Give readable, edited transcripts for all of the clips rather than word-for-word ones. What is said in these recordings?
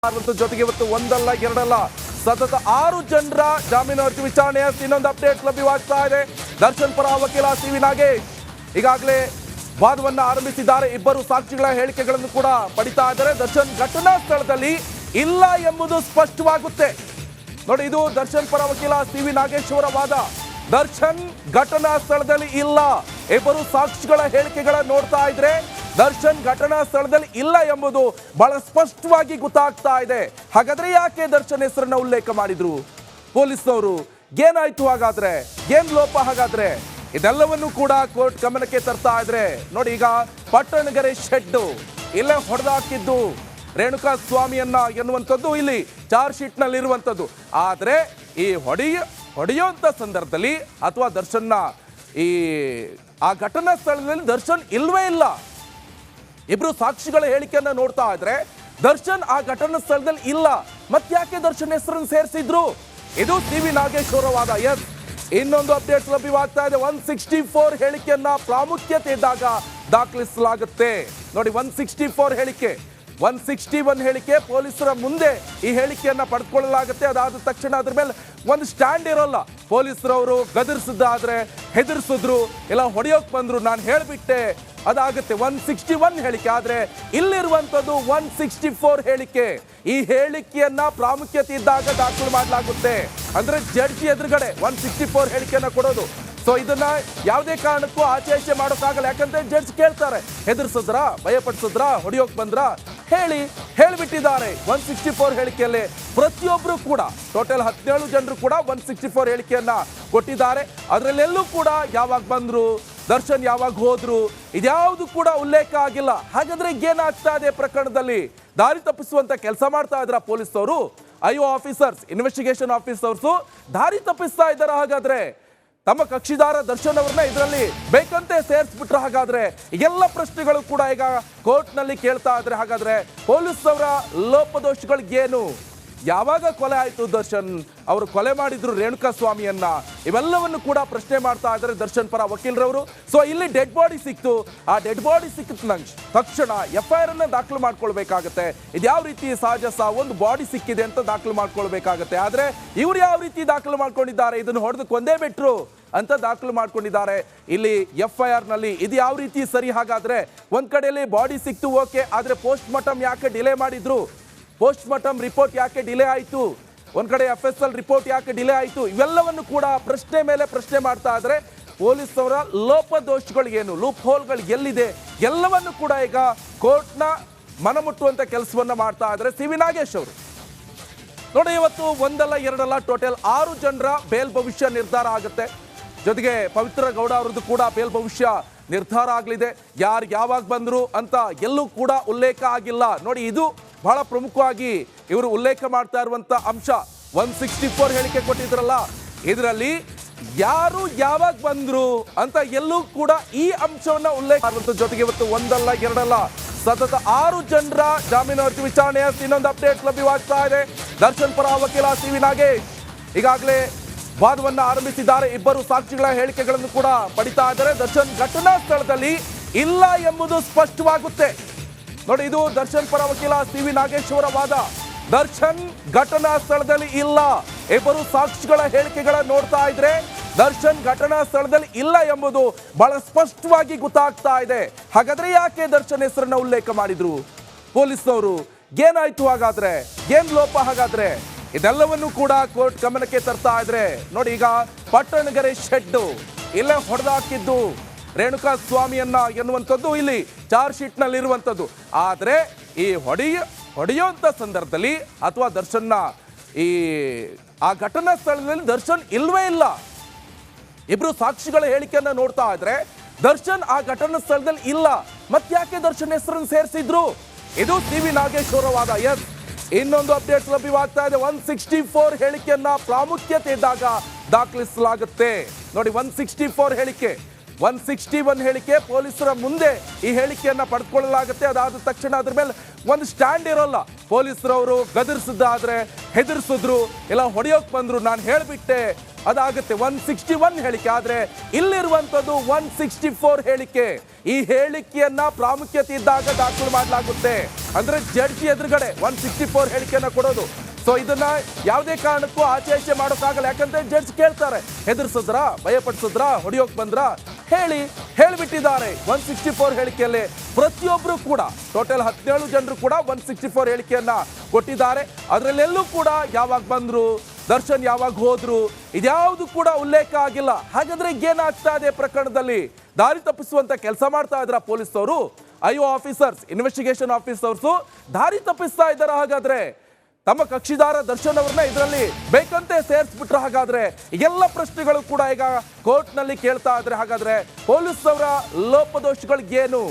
ಜೊತೆಗೆ ಇವತ್ತು ಒಂದಲ್ಲ ಎರಡಲ್ಲ ಸತತ 6 ಜನರ ಜಾಮೀನು ಅರ್ಜಿ ವಿಚಾರಣೆಯ ಇನ್ನೊಂದು ಅಪ್ಡೇಟ್ ಲಭ್ಯವಾಗ್ತಾ ಇದೆ. ದರ್ಶನ್ ಪರ ವಕೀಲ ಸಿ.ವಿ. ನಾಗೇಶ್ ಈಗಾಗಲೇ ವಾದವನ್ನು ಆರಂಭಿಸಿದ್ದಾರೆ. ಇಬ್ಬರು ಸಾಕ್ಷಿಗಳ ಹೇಳಿಕೆಗಳನ್ನು ಕೂಡ ಪಡಿತಾ ಇದ್ದಾರೆ. ದರ್ಶನ್ ಘಟನಾ ಸ್ಥಳದಲ್ಲಿ ಇಲ್ಲ ಎಂಬುದು ಸ್ಪಷ್ಟವಾಗುತ್ತೆ. ನೋಡಿ, ಇದು ದರ್ಶನ್ ಪರ ವಕೀಲ ಸಿ.ವಿ. ನಾಗೇಶ್ ಅವರ ವಾದ. ದರ್ಶನ್ ಘಟನಾ ಸ್ಥಳದಲ್ಲಿ ಇಲ್ಲ. ಇಬ್ಬರು ಸಾಕ್ಷಿಗಳ ಹೇಳಿಕೆಗಳನ್ನು ನೋಡ್ತಾ ಇದ್ರೆ ದರ್ಶನ್ ಘಟನಾ ಸ್ಥಳದಲ್ಲಿ ಇಲ್ಲ ಎಂಬುದು ಬಹಳ ಸ್ಪಷ್ಟವಾಗಿ ಗೊತ್ತಾಗ್ತಾ ಇದೆ. ಹಾಗಾದ್ರೆ ಯಾಕೆ ದರ್ಶನ್ ಹೆಸರನ್ನ ಉಲ್ಲೇಖ ಮಾಡಿದ್ರು ಪೊಲೀಸ್ನವರು? ಏನಾಯ್ತು ಹಾಗಾದ್ರೆ? ಏನ್ ಲೋಪ ಹಾಗಾದ್ರೆ? ಇದೆಲ್ಲವನ್ನು ಕೂಡ ಕೋರ್ಟ್ ಗಮನಕ್ಕೆ ತರ್ತಾ ಇದ್ರೆ ನೋಡಿ, ಈಗ ಪಟ್ಟಣಗೆರೆ ಶೆಡ್ ಇಲ್ಲೇ ಹೊಡೆದಾಕಿದ್ದು ರೇಣುಕಾ ಸ್ವಾಮಿಯನ್ನ ಎನ್ನುವಂಥದ್ದು ಇಲ್ಲಿ ಚಾರ್ಜ್ ಶೀಟ್ ನಲ್ಲಿ ಇರುವಂಥದ್ದು. ಆದ್ರೆ ಈ ಹೊಡೆಯುವಂತ ಸಂದರ್ಭದಲ್ಲಿ ಅಥವಾ ದರ್ಶನ್ನ ಆ ಘಟನಾ ಸ್ಥಳದಲ್ಲಿ ದರ್ಶನ್ ಇಲ್ವೇ ಇಲ್ಲ. ಇಬ್ರು ಸಾಕ್ಷಿಗಳ ಹೇಳಿಕೆಯನ್ನ ನೋಡ್ತಾ ಇದ್ರೆ ದರ್ಶನ್ ಆ ಘಟನಾ ಸ್ಥಳದಲ್ಲಿ ಇಲ್ಲ. ಯಾಕೆ ದರ್ಶನ್ ಹೆಸರನ್ನು ಸೇರಿಸಿದ್ರು? ಇದು ಸಿ.ವಿ. ನಾಗೇಶ್ ಅವರ ವಾದ. ಎಸ್, ಇನ್ನೊಂದು ಅಪ್ಡೇಟ್ ಲಭ್ಯವಾಗ್ತಾ ಇದೆ. 164 ಹೇಳಿಕೆಯನ್ನ ಪ್ರಾಮುಖ್ಯತೆ ಇದ್ದಾಗ ದಾಖಲಿಸಲಾಗುತ್ತೆ. ನೋಡಿ, 164 ಹೇಳಿಕೆ, 161 ಹೇಳಿಕೆ ಪೊಲೀಸರ ಮುಂದೆ ಈ ಹೇಳಿಕೆಯನ್ನ ಪಡೆದುಕೊಳ್ಳಲಾಗುತ್ತೆ. ಅದಾದ ತಕ್ಷಣ ಅದ್ರ ಮೇಲೆ ಒಂದು ಸ್ಟ್ಯಾಂಡ್ ಇರೋಲ್ಲ. ಪೊಲೀಸರವರು ಗದರಿಸಿದ್ದಾದ್ರೆ ಹೆದರ್ಸಿದ್ರು, ಇಲ್ಲ ಹೊಡೆಯೋಕ್ ಬಂದ್ರು, ನಾನು ಹೇಳ್ಬಿಟ್ಟೆ, ಅದಾಗುತ್ತೆ 161 ಹೇಳಿಕೆ. ಆದ್ರೆ ಇಲ್ಲಿರುವಂತದ್ದು 164 ಹೇಳಿಕೆ. ಈ ಹೇಳಿಕೆಯನ್ನ ಪ್ರಾಮುಖ್ಯತೆ ಇದ್ದಾಗ ದಾಖಲು ಮಾಡಲಾಗುತ್ತೆ. ಅಂದ್ರೆ ಜಡ್ಜಿ ಎದುರುಗಡೆ 164 ಹೇಳಿಕೆಯನ್ನ ಕೊಡೋದು. ಸೊ ಇದನ್ನ ಯಾವುದೇ ಕಾರಣಕ್ಕೂ ಆಚೆ ಮಾಡೋಕ್ಕಾಗಲ್ಲ. ಯಾಕಂದ್ರೆ ಜಡ್ಜ್ ಕೇಳ್ತಾರೆ, ಹೆದರ್ಸಿದ್ರ, ಭಯಪಡಿಸಿದ್ರ, ಹೊಡೆಯೋಕ್ ಬಂದ್ರ, ಹೇಳಿಬಿಟ್ಟಿದ್ದಾರೆ. 164 ಹೇಳಿಕೆಯಲ್ಲಿ ಪ್ರತಿಯೊಬ್ರು ಕೂಡ ಟೋಟಲ್ 17 ಜನರು ಕೂಡ 164 ಹೇಳಿಕೆಯನ್ನ ಕೊಟ್ಟಿದ್ದಾರೆ. ಅದರಲ್ಲೆಲ್ಲೂ ಕೂಡ ಯಾವಾಗ ಬಂದ್ರು, ದರ್ಶನ್ ಯಾವಾಗ ಹೋದ್ರು, ಇದ್ಯಾವುದು ಕೂಡ ಉಲ್ಲೇಖ ಆಗಿಲ್ಲ. ಹಾಗಾದ್ರೆ ಏನಾಗ್ತಾ ಇದೆ ಪ್ರಕರಣದಲ್ಲಿ? ದಾರಿ ತಪ್ಪಿಸುವಂತ ಕೆಲಸ ಮಾಡ್ತಾ ಇದ್ರ ಪೊಲೀಸವರು, ಐಒ ಆಫೀಸರ್ಸ್, ಇನ್ವೆಸ್ಟಿಗೇಷನ್ ಆಫೀಸರ್ಸ್ ದಾರಿ ತಪ್ಪಿಸ್ತಾ ಇದ್ದಾರ? ಹಾಗಾದ್ರೆ ತಮ್ಮ ಕಕ್ಷಿದಾರ ದರ್ಶನ್ ಅವರನ್ನ ಇದರಲ್ಲಿ ಬೇಕಂತೆ ಸೇರಿಸ್ಬಿಟ್ರ? ಹಾಗಾದ್ರೆ ಎಲ್ಲ ಪ್ರಶ್ನೆಗಳು ಕೂಡ ಈಗ ಕೋರ್ಟ್ ನಲ್ಲಿ ಕೇಳ್ತಾ ಇದ್ರೆ ಹಾಗಾದ್ರೆ ಪೊಲೀಸ್ ಅವರ ಲೋಪದೋಷಗಳಿಗೇನು? ಯಾವಾಗ ಕೊಲೆ ಆಯ್ತು? ದರ್ಶನ್ ಅವರು ಕೊಲೆ ಮಾಡಿದ್ರು ರೇಣುಕಾ ಸ್ವಾಮಿಯನ್ನ? ಇವೆಲ್ಲವನ್ನು ಕೂಡ ಪ್ರಶ್ನೆ ಮಾಡ್ತಾ ಇದ್ದಾರೆ ದರ್ಶನ್ ಪರ ವಕೀಲರವರು. ಸೊ ಇಲ್ಲಿ ಡೆಡ್ ಬಾಡಿ ಸಿಕ್ತು. ಆ ಡೆಡ್ ಬಾಡಿ ಸಿಕ್ಕಿದ ತಕ್ಷಣ FIR ಅನ್ನ ದಾಖಲು ಮಾಡ್ಕೊಳ್ಬೇಕಾಗತ್ತೆ. ಇದ್ಯಾವ ರೀತಿ ಸಹಜ ಒಂದು ಬಾಡಿ ಸಿಕ್ಕಿದೆ ಅಂತ ದಾಖಲು ಮಾಡ್ಕೊಳ್ಬೇಕಾಗತ್ತೆ. ಆದ್ರೆ ಇವ್ರು ಯಾವ ರೀತಿ ದಾಖಲು ಮಾಡ್ಕೊಂಡಿದ್ದಾರೆ? ಇದನ್ನು ಹೊಡೆದು ಕೊಂದೇ ಬಿಟ್ರು ಅಂತ ದಾಖಲು ಮಾಡ್ಕೊಂಡಿದ್ದಾರೆ ಇಲ್ಲಿ FIR ನಲ್ಲಿ. ಇದು ಯಾವ ರೀತಿ ಸರಿ? ಹಾಗಾದ್ರೆ ಒಂದ್ ಕಡೆಯಲ್ಲಿ ಬಾಡಿ ಸಿಕ್ತು, ಓಕೆ, ಆದ್ರೆ ಪೋಸ್ಟ್ ಮಾರ್ಟಮ್ ಯಾಕೆ ಡಿಲೇ ಮಾಡಿದ್ರು? ಪೋಸ್ಟ್ ಮಾರ್ಟಮ್ ರಿಪೋರ್ಟ್ ಯಾಕೆ ಡಿಲೇ ಆಯಿತು? ಒಂದ್ ಕಡೆ FSL ರಿಪೋರ್ಟ್ ಯಾಕೆ ಡಿಲೇ ಆಯಿತು? ಇವೆಲ್ಲವನ್ನು ಕೂಡ ಪ್ರಶ್ನೆ ಮೇಲೆ ಪ್ರಶ್ನೆ ಮಾಡ್ತಾ ಇದ್ರೆ ಪೊಲೀಸ್ ಅವರ ಲೋಪದೋಷಗಳಿಗೇನು, ಲೂಪ್ ಹೋಲ್ಗಳು ಎಲ್ಲಿದೆ, ಎಲ್ಲವನ್ನು ಕೂಡ ಈಗ ಕೋರ್ಟ್ನ ಮನಮುಟ್ಟುವಂತ ಕೆಲಸವನ್ನ ಮಾಡ್ತಾ ಇದ್ದಾರೆ ಸಿ.ವಿ. ನಾಗೇಶ್ ಅವರು. ನೋಡಿ, ಇವತ್ತು ಒಂದಲ್ಲ ಎರಡಲ್ಲ ಟೋಟಲ್ 6 ಜನರ ಬೇಲ್ ಭವಿಷ್ಯ ನಿರ್ಧಾರ ಆಗುತ್ತೆ. ಜೊತೆಗೆ ಪವಿತ್ರ ಗೌಡ ಅವರದ್ದು ಕೂಡ ಬೇಲ್ ಭವಿಷ್ಯ ನಿರ್ಧಾರ ಆಗಲಿದೆ. ಯಾರು ಯಾವಾಗ ಬಂದ್ರು ಅಂತ ಎಲ್ಲೂ ಕೂಡ ಉಲ್ಲೇಖ ಆಗಿಲ್ಲ. ನೋಡಿ, ಇದು ಬಹಳ ಪ್ರಮುಖವಾಗಿ ಇವರು ಉಲ್ಲೇಖ ಮಾಡ್ತಾ ಇರುವಂತ ಅಂಶ. 164 ಹೇಳಿಕೆ ಕೊಟ್ಟಿದ್ರಲ್ಲ, ಇದರಲ್ಲಿ ಯಾರು ಯಾವಾಗ ಬಂದ್ರು ಅಂತ ಎಲ್ಲೂ ಕೂಡ ಈ ಅಂಶವನ್ನ ಉಲ್ಲೇಖ ಮಾಡುವಂತ. ಜೊತೆಗೆ ಇವತ್ತು ಒಂದಲ್ಲ ಎರಡಲ್ಲ ಸತತ 6 ಜನರ ಜಾಮೀನು ಅರ್ಜಿ ವಿಚಾರಣೆಯ ಇನ್ನೊಂದು ಅಪ್ಡೇಟ್ ಲಭ್ಯವಾಗ್ತಾ ಇದೆ. ದರ್ಶನ್ ಪರ ವಕೀಲ ಸಿ.ವಿ. ನಾಗೇಶ್ ಈಗಾಗಲೇ ವಾದವನ್ನು ಆರಂಭಿಸಿದ್ದಾರೆ. ಇಬ್ಬರು ಸಾಕ್ಷಿಗಳ ಹೇಳಿಕೆಗಳನ್ನು ಕೂಡ ಪಡಿತಾ ಇದ್ದಾರೆ. ದರ್ಶನ್ ಘಟನಾ ಸ್ಥಳದಲ್ಲಿ ಇಲ್ಲ ಎಂಬುದು ಸ್ಪಷ್ಟವಾಗುತ್ತೆ. ನೋಡಿ, ಇದು ದರ್ಶನ್ ಪರ ವಕೀಲ ಸಿ.ವಿ. ನಾಗೇಶ್ ಅವರ ವಾದ. ದರ್ಶನ್ ಘಟನಾ ಸ್ಥಳದಲ್ಲಿ ಇಲ್ಲ. ಇಬ್ಬರು ಸಾಕ್ಷಿಗಳ ಹೇಳಿಕೆಗಳನ್ನು ನೋಡ್ತಾ ಇದ್ರೆ ದರ್ಶನ್ ಘಟನಾ ಸ್ಥಳದಲ್ಲಿ ಇಲ್ಲ ಎಂಬುದು ಬಹಳ ಸ್ಪಷ್ಟವಾಗಿ ಗೊತ್ತಾಗ್ತಾ ಇದೆ. ಹಾಗಾದ್ರೆ ಯಾಕೆ ದರ್ಶನ್ ಹೆಸರನ್ನ ಉಲ್ಲೇಖ ಮಾಡಿದ್ರು ಪೊಲೀಸ್ನವರು? ಏನಾಯ್ತು ಹಾಗಾದ್ರೆ? ಏನ್ ಲೋಪ ಹಾಗಾದ್ರೆ? ಇದೆಲ್ಲವನ್ನು ಕೂಡ ಕೋರ್ಟ್ ಗಮನಕ್ಕೆ ತರ್ತಾ ಇದ್ರೆ ನೋಡಿ, ಈಗ ಪಟ್ಟಣಗೆರೆ ಶೆಡ್ ಇಲ್ಲೇ ಹೊಡೆದಾಕಿದ್ದು ರೇಣುಕಾ ಸ್ವಾಮಿಯನ್ನ ಎನ್ನುವಂಥದ್ದು ಇಲ್ಲಿ ಚಾರ್ಜ್ ಶೀಟ್ ನಲ್ಲಿ ಇರುವಂಥದ್ದು. ಆದ್ರೆ ಈ ಹೊಡೆಯುವಂತ ಸಂದರ್ಭದಲ್ಲಿ ಅಥವಾ ದರ್ಶನ್ನ ಆ ಘಟನಾ ಸ್ಥಳದಲ್ಲಿ ದರ್ಶನ್ ಇಲ್ವೇ ಇಲ್ಲ. ಇಬ್ರು ಸಾಕ್ಷಿಗಳ ಹೇಳಿಕೆಯನ್ನ ನೋಡ್ತಾ ಇದ್ರೆ ದರ್ಶನ್ ಆ ಘಟನಾ ಸ್ಥಳದಲ್ಲಿ ಇಲ್ಲ. ಯಾಕೆ ದರ್ಶನ್ ಹೆಸರನ್ನು ಸೇರಿಸಿದ್ರು? ಇದು ಸಿ.ವಿ. ನಾಗೇಶ್ ಅವರ ವಾದ. ಎಸ್, ಇನ್ನೊಂದು ಅಪ್ಡೇಟ್ ಲಭ್ಯವಾಗ್ತಾ ಇದೆ. 164 ಹೇಳಿಕೆಯನ್ನ ಪ್ರಾಮುಖ್ಯತೆ ಇದ್ದಾಗ ದಾಖಲಿಸಲಾಗುತ್ತೆ. ನೋಡಿ, 164 ಹೇಳಿಕೆ, 161 ಹೇಳಿಕೆ ಪೊಲೀಸರ ಮುಂದೆ ಈ ಹೇಳಿಕೆಯನ್ನ ಪಡೆದುಕೊಳ್ಳಲಾಗುತ್ತೆ. ಅದಾದ ತಕ್ಷಣ ಅದ್ರ ಮೇಲೆ ಒಂದು ಸ್ಟ್ಯಾಂಡ್ ಇರೋಲ್ಲ. ಪೊಲೀಸರವರು ಗದರಿಸಿದ್ದಾದ್ರೆ ಹೆದರ್ಸಿದ್ರು, ಇಲ್ಲ ಹೊಡೆಯೋಕ್ ಬಂದ್ರು, ನಾನು ಹೇಳ್ಬಿಟ್ಟೆ, ಅದಾಗುತ್ತೆ 161 ಹೇಳಿಕೆ. ಆದ್ರೆ ಇಲ್ಲಿರುವಂತದ್ದು 164 ಹೇಳಿಕೆ. ಈ ಹೇಳಿಕೆಯನ್ನ ಪ್ರಾಮುಖ್ಯತೆ ಇದ್ದಾಗ ದಾಖಲು ಮಾಡಲಾಗುತ್ತೆ. ಅಂದ್ರೆ ಜಡ್ಜಿ ಎದುರುಗಡೆ 164 ಹೇಳಿಕೆಯನ್ನ ಕೊಡೋದು. ಸೊ ಇದನ್ನ ಯಾವುದೇ ಕಾರಣಕ್ಕೂ ಆಚೆ ಮಾಡೋಕ್ಕಾಗಲ್ಲ. ಯಾಕಂದ್ರೆ ಜಡ್ಜ್ ಕೇಳ್ತಾರೆ, ಹೆದರ್ಸಿದ್ರ, ಭಯಪಡಿಸಿದ್ರ, ಹೊಡಿಯೋಕ್ ಬಂದ್ರ, ಹೇಳಿಬಿಟ್ಟಿದ್ದಾರೆ. 164 ಹೇಳಿಕೆಯಲ್ಲಿ ಪ್ರತಿಯೊಬ್ರು ಕೂಡ ಟೋಟಲ್ 17 ಜನರು ಕೂಡ 164 ಹೇಳಿಕೆಯನ್ನ ಕೊಟ್ಟಿದ್ದಾರೆ. ಅದರಲ್ಲೆಲ್ಲೂ ಕೂಡ ಯಾವಾಗ ಬಂದ್ರು, ದರ್ಶನ್ ಯಾವಾಗ ಹೋದ್ರು, ಇದ್ಯಾವುದು ಕೂಡ ಉಲ್ಲೇಖ ಆಗಿಲ್ಲ. ಹಾಗಾದ್ರೆ ಏನಾಗ್ತಾ ಇದೆ ಪ್ರಕರಣದಲ್ಲಿ? ದಾರಿ ತಪ್ಪಿಸುವಂತ ಕೆಲಸ ಮಾಡ್ತಾ ಇದ್ರ ಪೊಲೀಸ್ ಅವರು, ಐಒ ಆಫೀಸರ್ಸ್, ಇನ್ವೆಸ್ಟಿಗೇಷನ್ ಆಫೀಸರ್ಸ್ ದಾರಿ ತಪ್ಪಿಸ್ತಾ ಇದ್ದಾರೆ. ಹಾಗಾದ್ರೆ ತಮ್ಮ ಕಕ್ಷಿದಾರ ದರ್ಶನ್ ಅವ್ರನ್ನ ಇದರಲ್ಲಿ ಬೇಕಂತೆ ಸೇರಿಸ್ಬಿಟ್ರೆ ಹಾಗಾದ್ರೆ ಎಲ್ಲ ಪ್ರಶ್ನೆಗಳು ಕೂಡ ಈಗ ಕೋರ್ಟ್ ನಲ್ಲಿ ಕೇಳ್ತಾ ಇದ್ರೆ ಹಾಗಾದ್ರೆ ಪೊಲೀಸ್ ಅವರ ಲೋಪದೋಷಗಳಿಗೇನು?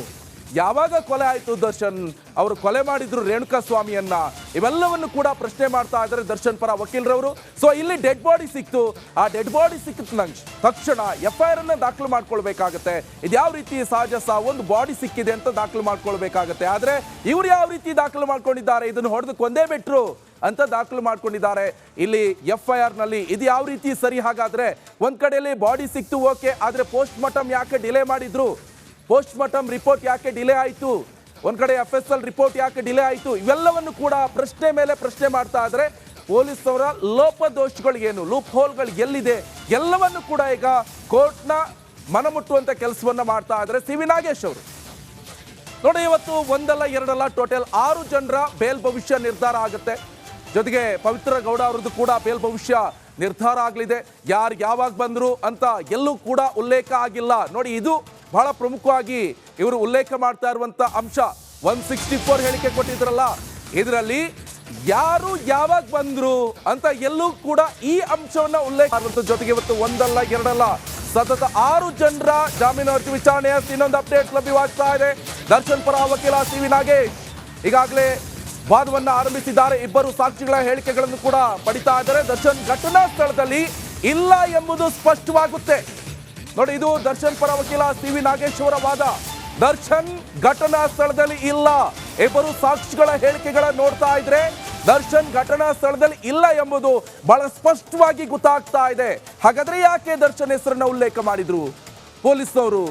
ಯಾವಾಗ ಕೊಲೆ ಆಯ್ತು ದರ್ಶನ್ ಅವರು ಕೊಲೆ ಮಾಡಿದ್ರು ರೇಣುಕಾ ಸ್ವಾಮಿಯನ್ನ? ಇವೆಲ್ಲವನ್ನು ಕೂಡ ಪ್ರಶ್ನೆ ಮಾಡ್ತಾ ಇದ್ದಾರೆ ದರ್ಶನ್ ಪರ ವಕೀಲರವರು. ಸೊ ಇಲ್ಲಿ ಡೆಡ್ ಬಾಡಿ ಸಿಕ್ತು. ಆ ಡೆಡ್ ಬಾಡಿ ಸಿಕ್ಕಿದ ತಕ್ಷಣ FIR ಅನ್ನ ದಾಖಲು ಮಾಡ್ಕೊಳ್ಬೇಕಾಗತ್ತೆ. ಇದ್ಯಾವ ರೀತಿ ಸಹಜ ಸಾವು, ಒಂದು ಬಾಡಿ ಸಿಕ್ಕಿದೆ ಅಂತ ದಾಖಲು ಮಾಡ್ಕೊಳ್ಬೇಕಾಗತ್ತೆ. ಆದ್ರೆ ಇವ್ರು ಯಾವ ರೀತಿ ದಾಖಲು ಮಾಡ್ಕೊಂಡಿದ್ದಾರೆ, ಇದನ್ನು ಹೊಡೆದು ಕೊಂದೇ ಬಿಟ್ರು ಅಂತ ದಾಖಲು ಮಾಡ್ಕೊಂಡಿದ್ದಾರೆ ಇಲ್ಲಿ FIR ನಲ್ಲಿ. ಇದು ಯಾವ ರೀತಿ ಸರಿ? ಹಾಗಾದ್ರೆ ಒಂದ್ ಕಡೆಯಲ್ಲಿ ಬಾಡಿ ಸಿಕ್ತು, ಓಕೆ, ಆದ್ರೆ ಪೋಸ್ಟ್ ಮಾರ್ಟಮ್ ಯಾಕೆ ಡಿಲೇ ಮಾಡಿದ್ರು? ಪೋಸ್ಟ್ ಮಾರ್ಟಮ್ ರಿಪೋರ್ಟ್ ಯಾಕೆ ಡಿಲೇ ಆಯಿತು? ಒಂದ್ ಕಡೆ FSL ರಿಪೋರ್ಟ್ ಯಾಕೆ ಡಿಲೇ ಆಯಿತು? ಇವೆಲ್ಲವನ್ನು ಕೂಡ ಪ್ರಶ್ನೆ ಮೇಲೆ ಪ್ರಶ್ನೆ ಮಾಡ್ತಾ ಇದ್ರೆ ಪೊಲೀಸ್ ಅವರ ಲೋಪದೋಷಗಳಿಗೇನು, ಲೂಪ್ ಹೋಲ್ಗಳು ಎಲ್ಲಿದೆ, ಎಲ್ಲವನ್ನು ಕೂಡ ಈಗ ಕೋರ್ಟ್ನ ಮನಮುಟ್ಟುವಂತ ಕೆಲಸವನ್ನ ಮಾಡ್ತಾ ಇದ್ದಾರೆ ಸಿ ವಿ ನಾಗೇಶ್ ಅವರು. ನೋಡಿ, ಇವತ್ತು ಒಂದಲ್ಲ ಎರಡಲ್ಲ ಟೋಟಲ್ 6 ಜನರ ಬೇಲ್ ಭವಿಷ್ಯ ನಿರ್ಧಾರ ಆಗುತ್ತೆ. ಜೊತೆಗೆ ಪವಿತ್ರ ಗೌಡ ಅವರದ್ದು ಕೂಡ ಬೇಲ್ ಭವಿಷ್ಯ ನಿರ್ಧಾರ ಆಗಲಿದೆ. ಯಾರು ಯಾವಾಗ ಬಂದ್ರು ಅಂತ ಎಲ್ಲೂ ಕೂಡ ಉಲ್ಲೇಖ ಆಗಿಲ್ಲ. ನೋಡಿ, ಇದು ಬಹಳ ಪ್ರಮುಖವಾಗಿ ಇವರು ಉಲ್ಲೇಖ ಮಾಡ್ತಾ ಇರುವಂತ ಅಂಶ. 164 ಹೇಳಿಕೆ ಕೊಟ್ಟಿದ್ರಲ್ಲ, ಇದರಲ್ಲಿ ಯಾರು ಯಾವಾಗ ಬಂದ್ರು ಅಂತ ಎಲ್ಲೂ ಕೂಡ ಈ ಅಂಶವನ್ನ ಉಲ್ಲೇಖ ಮಾಡುವಂತ. ಜೊತೆಗೆ ಇವತ್ತು ಒಂದಲ್ಲ ಎರಡಲ್ಲ ಸತತ 6 ಜನರ ಜಾಮೀನು ಅರ್ಜಿ ವಿಚಾರಣೆಯ ಇನ್ನೊಂದು ಅಪ್ಡೇಟ್ ಲಭ್ಯವಾಗ್ತಾ ಇದೆ. ದರ್ಶನ್ ಪರ ವಕೀಲ ಸಿ ವಿ ನಾಗೇಶ್ ಈಗಾಗಲೇ ವಾದವನ್ನ ಆರಂಭಿಸಿದ್ದಾರೆ. ಇಬ್ಬರು ಸಾಕ್ಷಿಗಳ ಹೇಳಿಕೆಗಳನ್ನು ಕೂಡ ಪಡಿತಾ ಇದ್ದಾರೆ. ದರ್ಶನ್ ಘಟನಾ ಸ್ಥಳದಲ್ಲಿ ಇಲ್ಲ ಎಂಬುದು ಸ್ಪಷ್ಟವಾಗುತ್ತೆ. ನೋಡಿ, ಇದು ದರ್ಶನ್ ಪರ ವಕೀಲ ಸಿ ವಿ ನಾಗೇಶ್ ಅವರ ವಾದ. ದರ್ಶನ್ ಘಟನಾ ಸ್ಥಳದಲ್ಲಿ ಇಲ್ಲ. ಇಬ್ಬರು ಸಾಕ್ಷಿಗಳ ಹೇಳಿಕೆಗಳ ನೋಡ್ತಾ ಇದ್ರೆ ದರ್ಶನ್ ಘಟನಾ ಸ್ಥಳದಲ್ಲಿ ಇಲ್ಲ ಎಂಬುದು ಬಹಳ ಸ್ಪಷ್ಟವಾಗಿ ಗೊತ್ತಾಗ್ತಾ ಇದೆ. ಹಾಗಾದ್ರೆ ಯಾಕೆ ದರ್ಶನ್ ಹೆಸರನ್ನ ಉಲ್ಲೇಖ ಮಾಡಿದ್ರು ಪೊಲೀಸ್ನವರು?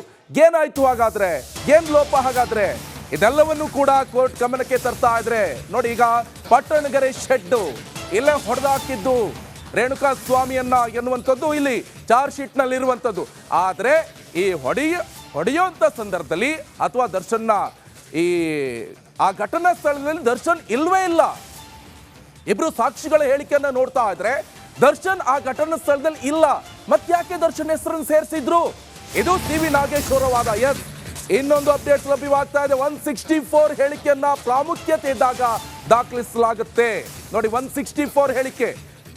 ಏನಾಯ್ತು ಹಾಗಾದ್ರೆ? ಏನ್ ಲೋಪ ಹಾಗಾದ್ರೆ? ಇದೆಲ್ಲವನ್ನು ಕೂಡ ಕೋರ್ಟ್ ಗಮನಕ್ಕೆ ತರ್ತಾ ಇದ್ರೆ ನೋಡಿ, ಈಗ ಪಟ್ಟಣಗೆರೆ ಶೆಡ್ ಇಲ್ಲೇ ಹೊಡೆದಾಕಿದ್ದು ರೇಣುಕಾ ಸ್ವಾಮಿಯನ್ನ ಎನ್ನುವಂಥದ್ದು ಇಲ್ಲಿ ಚಾರ್ಜ್ ಶೀಟ್ ನಲ್ಲಿ ಇರುವಂಥದ್ದು. ಆದ್ರೆ ಈ ಹೊಡೆಯುವಂತ ಸಂದರ್ಭದಲ್ಲಿ ಅಥವಾ ದರ್ಶನ್ನ ಆ ಘಟನಾ ಸ್ಥಳದಲ್ಲಿ ದರ್ಶನ್ ಇಲ್ವೇ ಇಲ್ಲ. ಇಬ್ರು ಸಾಕ್ಷಿಗಳ ಹೇಳಿಕೆಯನ್ನ ನೋಡ್ತಾ ಇದ್ರೆ ದರ್ಶನ್ ಆ ಘಟನಾ ಸ್ಥಳದಲ್ಲಿ ಇಲ್ಲ. ಮತ್ತ್ಯಾಕೆ ದರ್ಶನ್ ಹೆಸರನ್ನು ಸೇರಿಸಿದ್ರು? ಇದು ಸಿ ವಿ ನಾಗೇಶ್ ಅವರ ವಾದ. ಎಸ್, ಇನ್ನೊಂದು ಅಪ್ಡೇಟ್ ಲಭ್ಯವಾಗ್ತಾ ಇದೆ. 164 ಹೇಳಿಕೆಯನ್ನ ಪ್ರಾಮುಖ್ಯತೆ ಇದ್ದಾಗ ದಾಖಲಿಸಲಾಗುತ್ತೆ. ನೋಡಿ, 164 ಹೇಳಿಕೆ,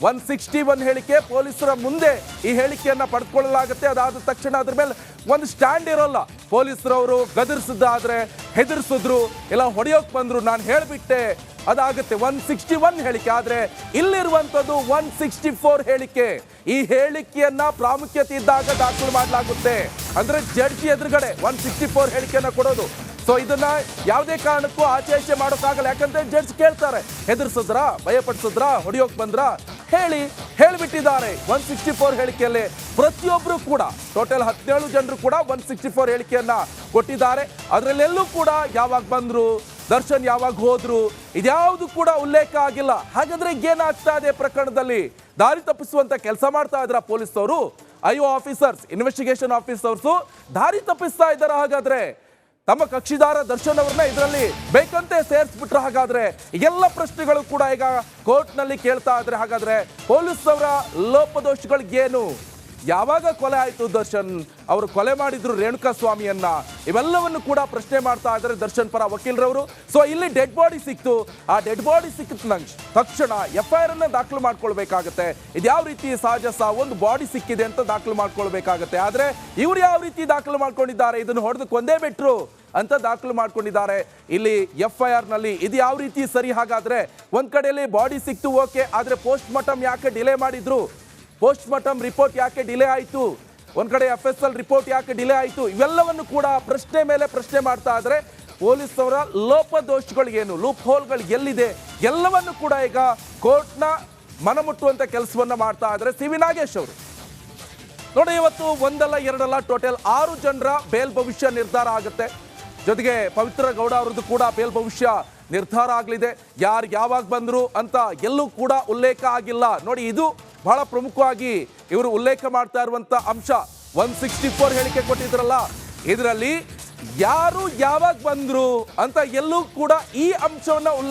161 ಹೇಳಿಕೆ ಪೊಲೀಸರ ಮುಂದೆ ಈ ಹೇಳಿಕೆಯನ್ನ ಪಡೆದುಕೊಳ್ಳಲಾಗುತ್ತೆ. ಅದಾದ ತಕ್ಷಣ ಅದ್ರ ಮೇಲೆ ಒಂದು ಸ್ಟ್ಯಾಂಡ್ ಇರೋಲ್ಲ. ಪೊಲೀಸರವರು ಗದರಿಸಿದ್ದಾದ್ರೆ ಹೆದರ್ಸಿದ್ರು, ಇಲ್ಲ ಹೊಡೆಯೋಕ್ ಬಂದ್ರು, ನಾನು ಹೇಳ್ಬಿಟ್ಟೆ, ಅದಾಗುತ್ತೆ 161 ಹೇಳಿಕೆ. ಆದ್ರೆ ಇಲ್ಲಿರುವಂತದ್ದು 164 ಹೇಳಿಕೆ. ಈ ಹೇಳಿಕೆಯನ್ನ ಪ್ರಾಮುಖ್ಯತೆ ಇದ್ದಾಗ ದಾಖಲು ಮಾಡಲಾಗುತ್ತೆ. ಅಂದ್ರೆ ಜಡ್ಜಿ ಎದುರುಗಡೆ 164 ಹೇಳಿಕೆಯನ್ನ ಕೊಡೋದು. ಸೊ ಇದನ್ನ ಯಾವುದೇ ಕಾರಣಕ್ಕೂ ಆಚೆ ಮಾಡೋಕ್ಕಾಗಲ್ಲ. ಯಾಕಂದ್ರೆ ಜಡ್ಜ್ ಕೇಳ್ತಾರೆ, ಹೆದರ್ಸಿದ್ರ, ಭಯಪಡಿಸಿದ್ರ, ಹೊಡಿಯೋಕ್ ಬಂದ್ರ, ಹೇಳಿಬಿಟ್ಟಿದ್ದಾರೆ. 164 ಹೇಳಿಕೆಯಲ್ಲಿ ಪ್ರತಿಯೊಬ್ರು ಕೂಡ ಟೋಟಲ್ 17 ಜನರು ಕೂಡ 164 ಹೇಳಿಕೆಯನ್ನ ಕೊಟ್ಟಿದ್ದಾರೆ. ಅದರಲ್ಲೆಲ್ಲೂ ಕೂಡ ಯಾವಾಗ ಬಂದ್ರು, ದರ್ಶನ್ ಯಾವಾಗ ಹೋದ್ರು, ಇದ್ಯಾವುದು ಕೂಡ ಉಲ್ಲೇಖ ಆಗಿಲ್ಲ. ಹಾಗಾದ್ರೆ ಏನಾಗ್ತಾ ಇದೆ ಪ್ರಕರಣದಲ್ಲಿ? ದಾರಿ ತಪ್ಪಿಸುವಂತ ಕೆಲಸ ಮಾಡ್ತಾ ಇದ್ರ ಪೊಲೀಸ್ ಅವರು, ಐಒ ಆಫೀಸರ್ಸ್, ಇನ್ವೆಸ್ಟಿಗೇಷನ್ ಆಫೀಸರ್ಸ್ ದಾರಿ ತಪ್ಪಿಸ್ತಾ ಇದ್ದಾರೆ. ಹಾಗಾದ್ರೆ ತಮ್ಮ ಕಕ್ಷಿದಾರ ದರ್ಶನ್ ಅವ್ರನ್ನ ಇದರಲ್ಲಿ ಬೇಕಂತೆ ಸೇರಿಸ್ಬಿಟ್ರೆ ಹಾಗಾದ್ರೆ ಎಲ್ಲ ಪ್ರಶ್ನೆಗಳು ಕೂಡ ಈಗ ಕೋರ್ಟ್ ನಲ್ಲಿ ಕೇಳ್ತಾ ಇದ್ರೆ ಹಾಗಾದ್ರೆ ಪೊಲೀಸ್ ಅವರ ಲೋಪದೋಷಗಳಿಗೇನು? ಯಾವಾಗ ಕೊಲೆ ಆಯ್ತು ದರ್ಶನ್ ಅವರು ಕೊಲೆ ಮಾಡಿದ್ರು ರೇಣುಕಾ ಸ್ವಾಮಿಯನ್ನ? ಇವೆಲ್ಲವನ್ನು ಕೂಡ ಪ್ರಶ್ನೆ ಮಾಡ್ತಾ ಇದ್ದಾರೆ ದರ್ಶನ್ ಪರ ವಕೀಲರವರು. ಸೊ ಇಲ್ಲಿ ಡೆಡ್ ಬಾಡಿ ಸಿಕ್ತು. ಆ ಡೆಡ್ ಬಾಡಿ ಸಿಕ್ಕಿದ ತಕ್ಷಣ FIR ಅನ್ನ ದಾಖಲು ಮಾಡ್ಕೊಳ್ಬೇಕಾಗತ್ತೆ. ಇದ್ಯಾವ ರೀತಿ ಸಹಜ ಸಾವು, ಒಂದು ಬಾಡಿ ಸಿಕ್ಕಿದೆ ಅಂತ ದಾಖಲು ಮಾಡ್ಕೊಳ್ಬೇಕಾಗತ್ತೆ. ಆದ್ರೆ ಇವ್ರು ಯಾವ ರೀತಿ ದಾಖಲು ಮಾಡ್ಕೊಂಡಿದ್ದಾರೆ, ಇದನ್ನು ಹೊಡೆದು ಕೊಂದೇ ಬಿಟ್ರು ಅಂತ ದಾಖಲು ಮಾಡ್ಕೊಂಡಿದ್ದಾರೆ ಇಲ್ಲಿ FIR ನಲ್ಲಿ. ಇದು ಯಾವ ರೀತಿ ಸರಿ? ಹಾಗಾದ್ರೆ ಒಂದ್ ಕಡೆಯಲ್ಲಿ ಬಾಡಿ ಸಿಕ್ತು, ಓಕೆ, ಆದ್ರೆ ಪೋಸ್ಟ್ ಮಾರ್ಟಮ್ ಯಾಕೆ ಡಿಲೇ ಮಾಡಿದ್ರು? ಪೋಸ್ಟ್ ಮಾರ್ಟಮ್ ರಿಪೋರ್ಟ್ ಯಾಕೆ ಡಿಲೇ ಆಯಿತು? ಒಂದ್ ಕಡೆ FSL ರಿಪೋರ್ಟ್ ಯಾಕೆ ಡಿಲೇ ಆಯಿತು? ಇವೆಲ್ಲವನ್ನು ಕೂಡ ಪ್ರಶ್ನೆ ಮೇಲೆ ಪ್ರಶ್ನೆ ಮಾಡ್ತಾ ಇದ್ರೆ ಪೊಲೀಸ್ ಅವರ ಲೋಪದೋಷಗಳಿಗೇನು, ಲೂಪ್ ಹೋಲ್ಗಳು ಎಲ್ಲಿದೆ, ಎಲ್ಲವನ್ನು ಕೂಡ ಈಗ ಕೋರ್ಟ್ನ ಮನಮುಟ್ಟುವಂತ ಕೆಲಸವನ್ನ ಮಾಡ್ತಾ ಇದ್ದಾರೆ ಸಿ ವಿ ನಾಗೇಶ್ ಅವರು. ನೋಡಿ, ಇವತ್ತು ಒಂದಲ್ಲ ಎರಡಲ್ಲ ಟೋಟಲ್ 6 ಜನರ ಬೇಲ್ ಭವಿಷ್ಯ ನಿರ್ಧಾರ ಆಗುತ್ತೆ. ಜೊತೆಗೆ ಪವಿತ್ರ ಗೌಡ ಅವರದ್ದು ಕೂಡ ಬೇಲ್ ಭವಿಷ್ಯ ನಿರ್ಧಾರ ಆಗಲಿದೆ. ಯಾರು ಯಾವಾಗ ಬಂದ್ರು ಅಂತ ಎಲ್ಲೂ ಕೂಡ ಉಲ್ಲೇಖ ಆಗಿಲ್ಲ. ನೋಡಿ, ಇದು ಬಹಳ ಪ್ರಮುಖವಾಗಿ ಇವರು ಉಲ್ಲೇಖ ಮಾಡ್ತಾ ಇರುವಂತ ಅಂಶ. 164 ಹೇಳಿಕೆ ಕೊಟ್ಟಿದ್ರಲ್ಲ, ಇದರಲ್ಲಿ ಯಾರು ಯಾವಾಗ ಬಂದ್ರು ಅಂತ ಎಲ್ಲೂ ಕೂಡ ಈ ಅಂಶವನ್ನ ಉಲ್ಲೇಖ